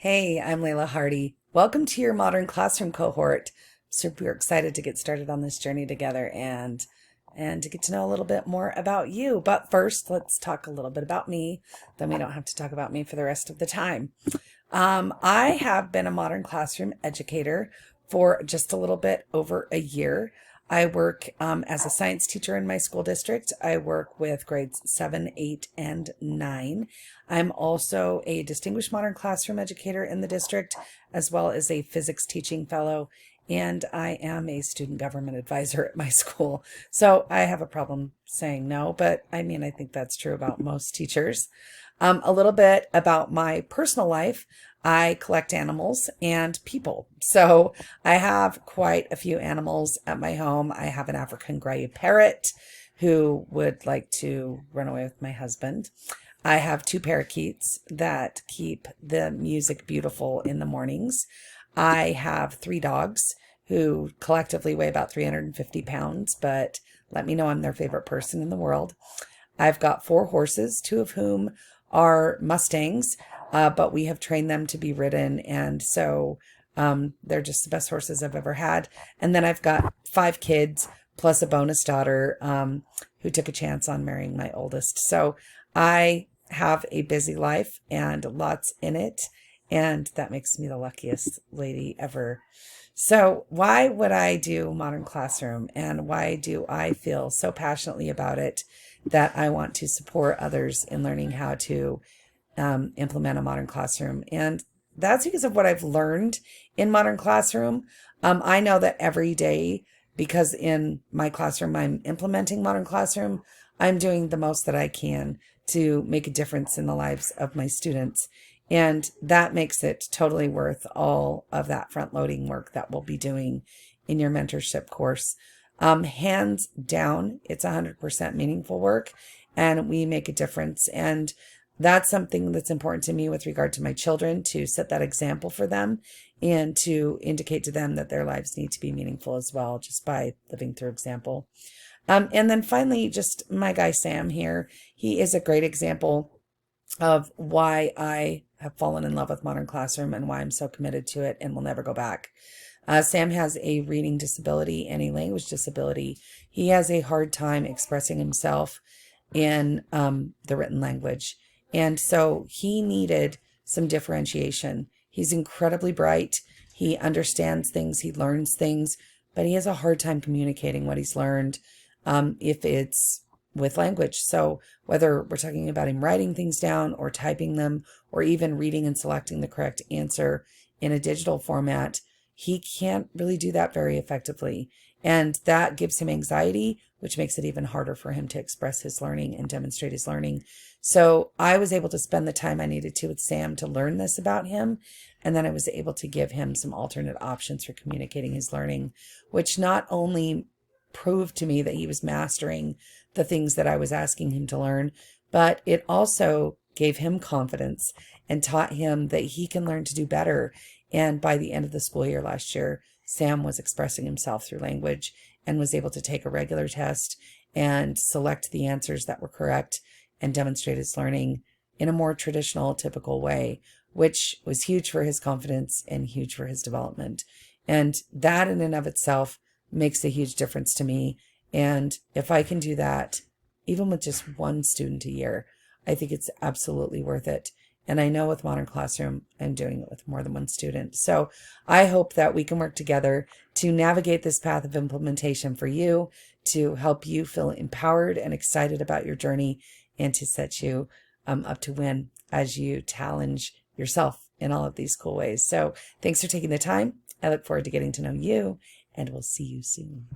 Hey, I'm Layla Hardy. Welcome to your Modern Classroom cohort. Super excited to get started on this journey together and to get to know a little bit more about you. But first, let's talk a little bit about me. Then we don't have to talk about me for the rest of the time. I have been a Modern Classroom educator for just a little bit over a year. I work as a science teacher in my school district. I work with grades 7, 8, and 9. I'm also a distinguished modern classroom educator in the district, as well as a physics teaching fellow, and I am a student government advisor at my school. So I have a problem saying no, but I mean, I think that's true about most teachers. A little bit about my personal life. I collect animals and people. So I have quite a few animals at my home. I have an African gray parrot who would like to run away with my husband. I have two parakeets that keep the music beautiful in the mornings. I have three dogs who collectively weigh about 350 pounds, but let me know I'm their favorite person in the world. I've got four horses, two of whom are Mustangs, but we have trained them to be ridden, and so they're just the best horses I've ever had. And then I've got five kids plus a bonus daughter who took a chance on marrying my oldest. So I have a busy life and lots in it, and that makes me the luckiest lady ever. So why would I do Modern Classroom, and why do I feel so passionately about it that I want to support others in learning how to implement a Modern Classroom? And that's because of what I've learned in Modern Classroom. I know that every day, because in my classroom I'm implementing Modern Classroom, I'm doing the most that I can to make a difference in the lives of my students. And that makes it totally worth all of that front loading work that we'll be doing in your mentorship course. Hands down, it's 100% meaningful work, and we make a difference. And that's something that's important to me with regard to my children, to set that example for them and to indicate to them that their lives need to be meaningful as well, just by living through example. And then finally, just my guy Sam here. He is a great example of why I have fallen in love with Modern Classroom and why I'm so committed to it and will never go back. Sam has a reading disability and a language disability. He has a hard time expressing himself in the written language. And so he needed some differentiation. He's incredibly bright. He understands things. He learns things, but he has a hard time communicating what he's learned if it's with language. So whether we're talking about him writing things down or typing them or even reading and selecting the correct answer in a digital format, he can't really do that very effectively. And that gives him anxiety, which makes it even harder for him to express his learning and demonstrate his learning. So I was able to spend the time I needed to with Sam to learn this about him. And then I was able to give him some alternate options for communicating his learning, which not only proved to me that he was mastering the things that I was asking him to learn, but it also gave him confidence and taught him that he can learn to do better. And by the end of the school year last year, Sam was expressing himself through language and was able to take a regular test and select the answers that were correct and demonstrate his learning in a more traditional, typical way, which was huge for his confidence and huge for his development. And that in and of itself makes a huge difference to me. And if I can do that, even with just one student a year, I think it's absolutely worth it. And I know with Modern Classroom, I'm doing it with more than one student. So I hope that we can work together to navigate this path of implementation for you, to help you feel empowered and excited about your journey, and to set you up to win as you challenge yourself in all of these cool ways. So thanks for taking the time. I look forward to getting to know you, and we'll see you soon.